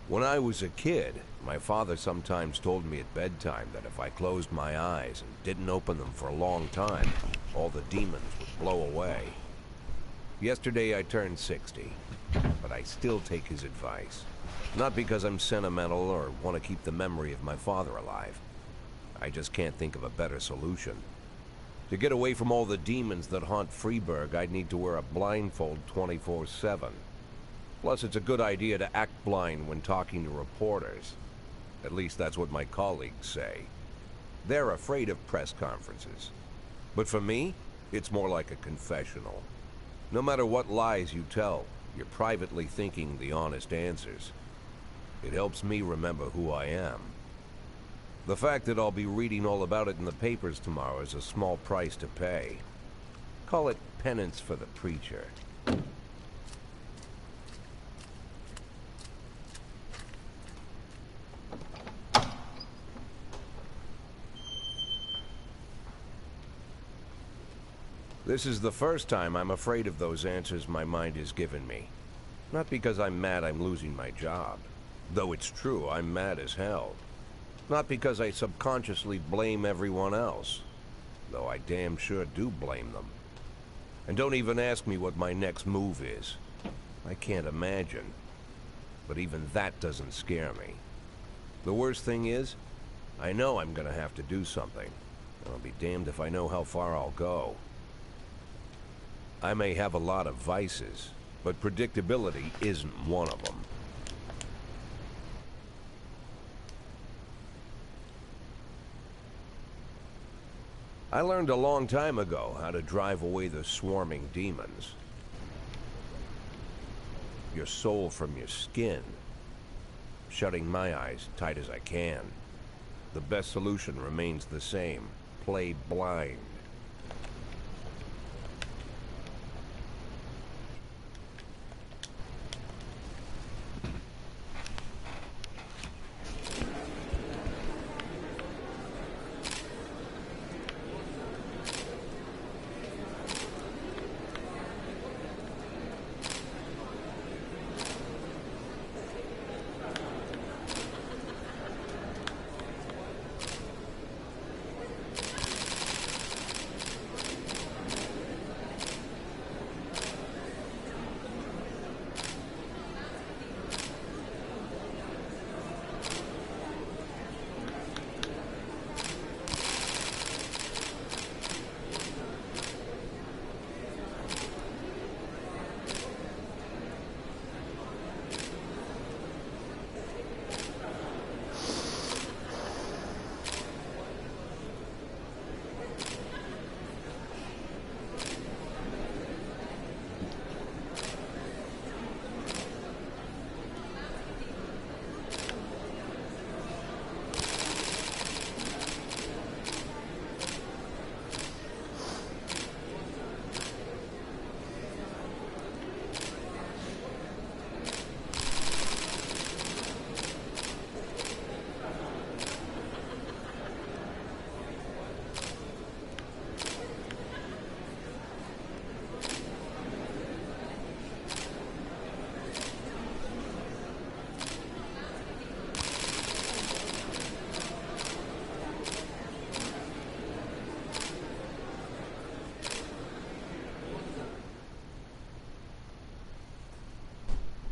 When I was a kid, my father sometimes told me at bedtime that if I closed my eyes and didn't open them for a long time, all the demons would blow away. Yesterday I turned 60, but I still take his advice. Not because I'm sentimental or want to keep the memory of my father alive. I just can't think of a better solution. To get away from all the demons that haunt Freeburg, I'd need to wear a blindfold 24/7. Plus, it's a good idea to act blind when talking to reporters. At least that's what my colleagues say. They're afraid of press conferences. But for me, it's more like a confessional. No matter what lies you tell, you're privately thinking the honest answers. It helps me remember who I am. The fact that I'll be reading all about it in the papers tomorrow is a small price to pay. Call it penance for the preacher. This is the first time I'm afraid of those answers my mind has given me. Not because I'm mad I'm losing my job. Though it's true, I'm mad as hell. Not because I subconsciously blame everyone else. Though I damn sure do blame them. And don't even ask me what my next move is. I can't imagine. But even that doesn't scare me. The worst thing is, I know I'm gonna have to do something. I'll be damned if I know how far I'll go. I may have a lot of vices, but predictability isn't one of them. I learned a long time ago how to drive away the swarming demons. Your soul from your skin. Shutting my eyes tight as I can. The best solution remains the same. Play blind.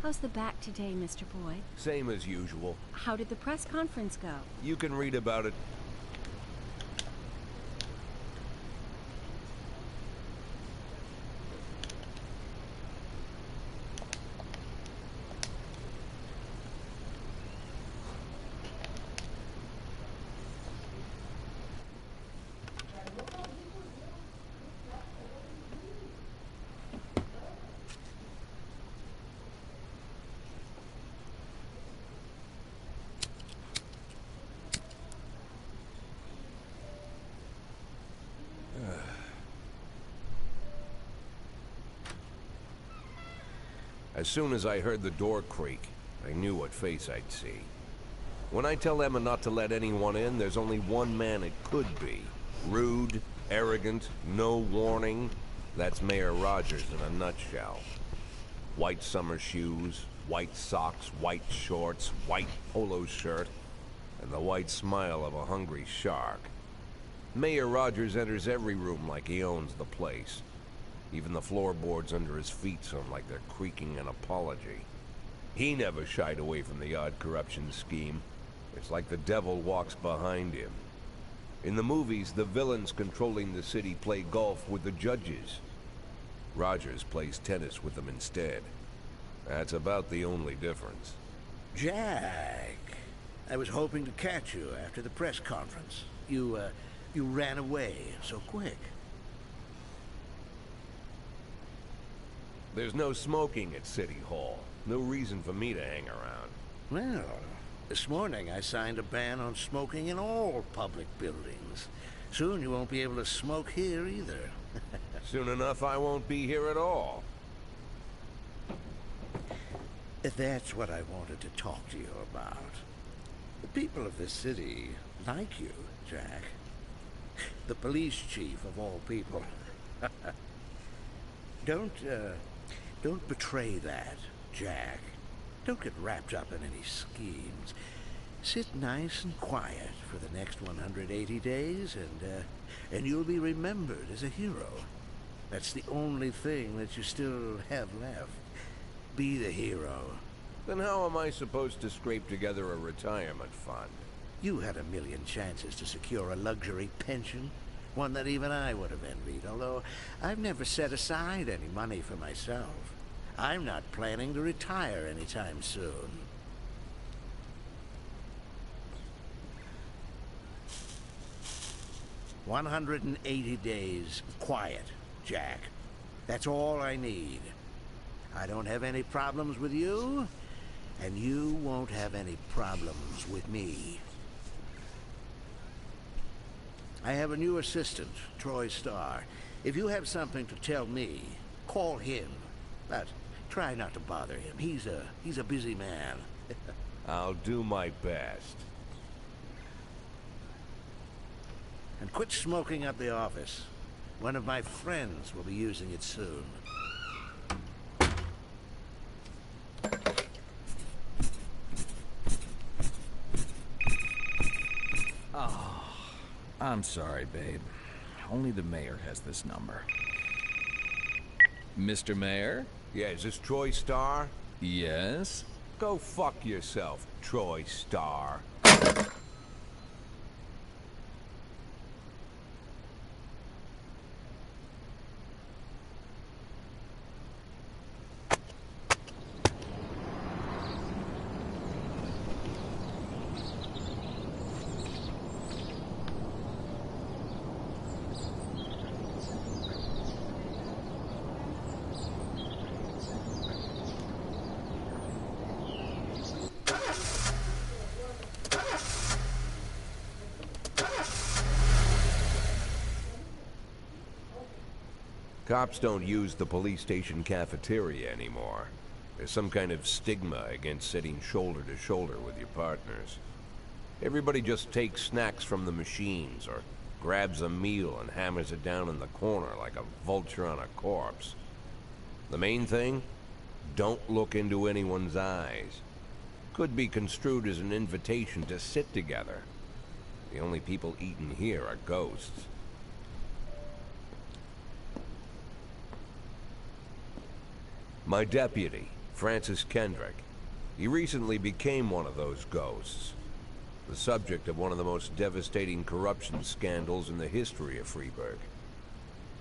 How's the back today, Mr. Boyd? Same as usual. How did the press conference go? You can read about it. As soon as I heard the door creak, I knew what face I'd see. When I tell Emma not to let anyone in, there's only one man it could be. Rude, arrogant, no warning. That's Mayor Rogers in a nutshell. White summer shoes, White socks, white shorts, white polo shirt, and the white smile of a hungry shark. Mayor Rogers enters every room like he owns the place. Even the floorboards under his feet sound like they're creaking an apology. He never shied away from the odd corruption scheme. It's like the devil walks behind him. In the movies, the villains controlling the city play golf with the judges. Rogers plays tennis with them instead. That's about the only difference. Jack, I was hoping to catch you after the press conference. You ran away so quick. There's no smoking at City Hall. No reason for me to hang around. Well, this morning I signed a ban on smoking in all public buildings. Soon you won't be able to smoke here either. Soon enough, I won't be here at all. That's what I wanted to talk to you about. The people of this city like you, Jack. The police chief of all people. Don't betray that, Jack. Don't get wrapped up in any schemes. Sit nice and quiet for the next 180 days, and you'll be remembered as a hero. That's the only thing that you still have left. Be the hero. Then how am I supposed to scrape together a retirement fund? You had a million chances to secure a luxury pension, one that even I would have envied, although I've never set aside any money for myself. I'm not planning to retire anytime soon. "180 days of quiet, Jack. That's all I need. I don't have any problems with you, and you won't have any problems with me. I have a new assistant, Troy Starr. If you have something to tell me, call him. But try not to bother him. He's a busy man. I'll do my best. And quit smoking up the office. One of my friends will be using it soon. I'm sorry, babe. Only the mayor has this number. Mr. Mayor? Yeah, is this Troy Starr? Yes? Go fuck yourself, Troy Starr. Cops don't use the police station cafeteria anymore. There's some kind of stigma against sitting shoulder to shoulder with your partners. Everybody just takes snacks from the machines or grabs a meal and hammers it down in the corner like a vulture on a corpse. The main thing? Don't look into anyone's eyes. Could be construed as an invitation to sit together. The only people eating here are ghosts. My deputy, Francis Kendrick. He recently became one of those ghosts. The subject of one of the most devastating corruption scandals in the history of Freeburg.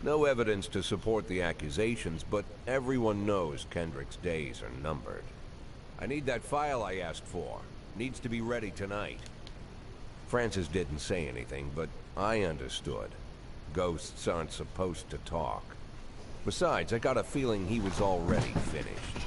No evidence to support the accusations, but everyone knows Kendrick's days are numbered. I need that file I asked for. Needs to be ready tonight. Francis didn't say anything, but I understood. Ghosts aren't supposed to talk. Besides, I got a feeling he was already finished.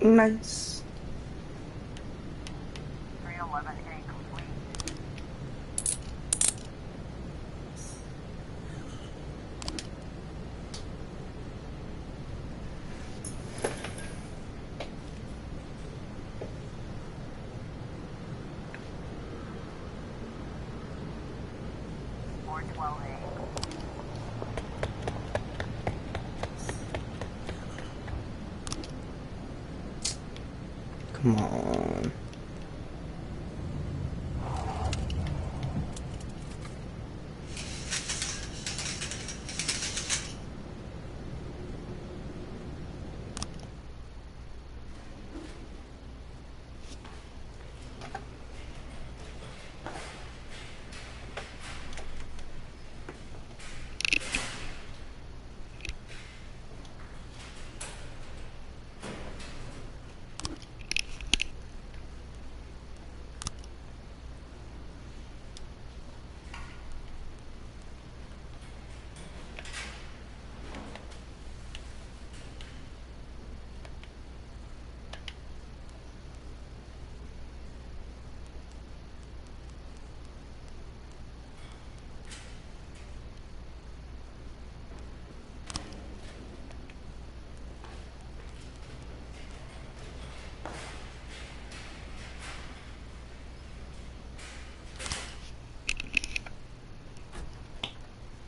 Nice. Come on.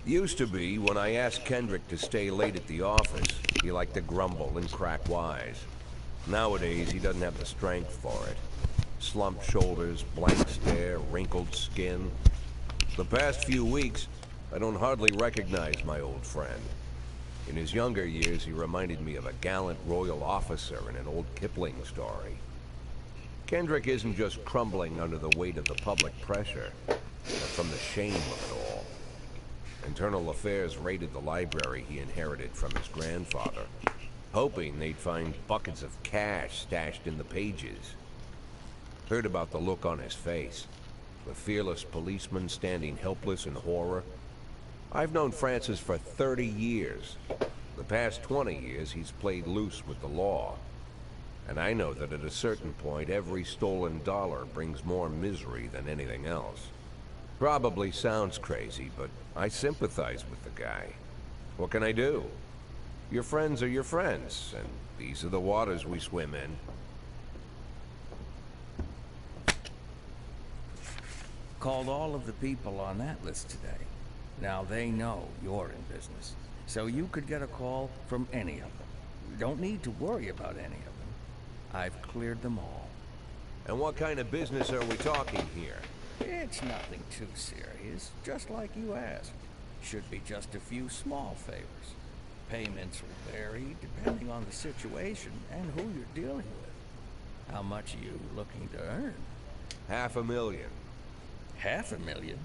Used to be, when I asked Kendrick to stay late at the office, he liked to grumble and crack wise. Nowadays, he doesn't have the strength for it. Slumped shoulders, blank stare, wrinkled skin. The past few weeks, I don't hardly recognize my old friend. In his younger years, he reminded me of a gallant royal officer in an old Kipling story. Kendrick isn't just crumbling under the weight of the public pressure, but from the shame of it all. Internal Affairs raided the library he inherited from his grandfather, hoping they'd find buckets of cash stashed in the pages. Heard about the look on his face, the fearless policeman standing helpless in horror. I've known Francis for 30 years. The past 20 years, he's played loose with the law. And I know that at a certain point, every stolen dollar brings more misery than anything else. Probably sounds crazy, but I sympathize with the guy. What can I do? Your friends are your friends, and these are the waters we swim in. Called all of the people on that list today. Now they know you're in business, so you could get a call from any of them. You don't need to worry about any of them. I've cleared them all. And what kind of business are we talking here? It's nothing too serious, just like you asked. Should be just a few small favors. Payments will vary depending on the situation and who you're dealing with. How much are you looking to earn? $500,000. $500,000?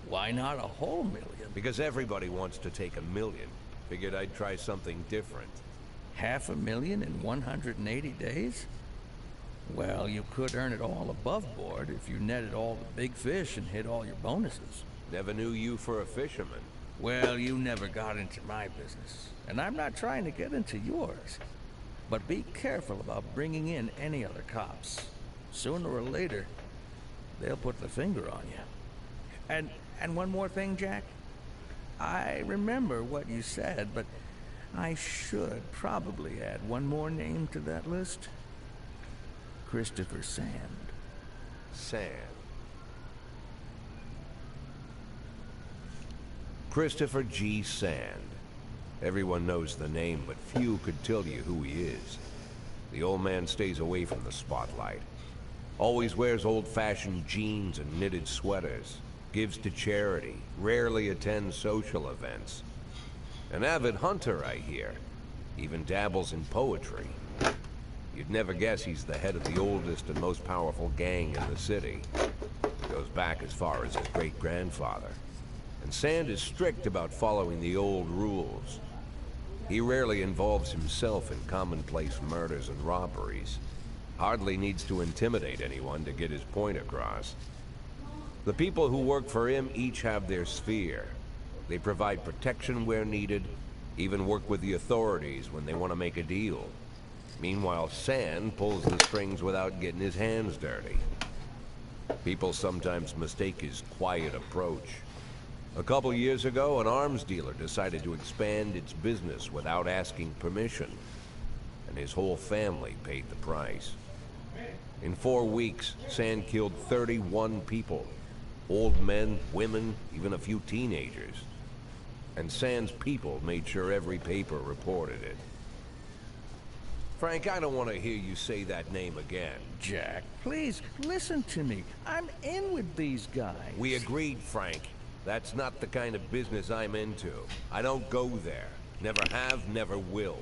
Why not a whole million? Because everybody wants to take $1 million. Figured I'd try something different. $500,000 in 180 days? Well, you could earn it all above board if you netted all the big fish and hit all your bonuses. Never knew you for a fisherman. Well, you never got into my business, and I'm not trying to get into yours. But be careful about bringing in any other cops. Sooner or later, they'll put the finger on you. And one more thing, Jack. I remember what you said, but I should probably add one more name to that list. Christopher Sand. Sand. Christopher G. Sand. Everyone knows the name, but few could tell you who he is. The old man stays away from the spotlight. Always wears old-fashioned jeans and knitted sweaters. Gives to charity. Rarely attends social events. An avid hunter, I hear. Even dabbles in poetry. You'd never guess he's the head of the oldest and most powerful gang in the city. Goes back as far as his great-grandfather. And Sand is strict about following the old rules. He rarely involves himself in commonplace murders and robberies. Hardly needs to intimidate anyone to get his point across. The people who work for him each have their sphere. They provide protection where needed, even work with the authorities when they want to make a deal. Meanwhile, Sand pulls the strings without getting his hands dirty. People sometimes mistake his quiet approach. A couple years ago, an arms dealer decided to expand its business without asking permission, and his whole family paid the price. In 4 weeks, Sand killed 31 people. Old men, women, even a few teenagers. And Sand's people made sure every paper reported it. Frank, I don't want to hear you say that name again. Jack, please, listen to me. I'm in with these guys. We agreed, Frank. That's not the kind of business I'm into. I don't go there. Never have, never will.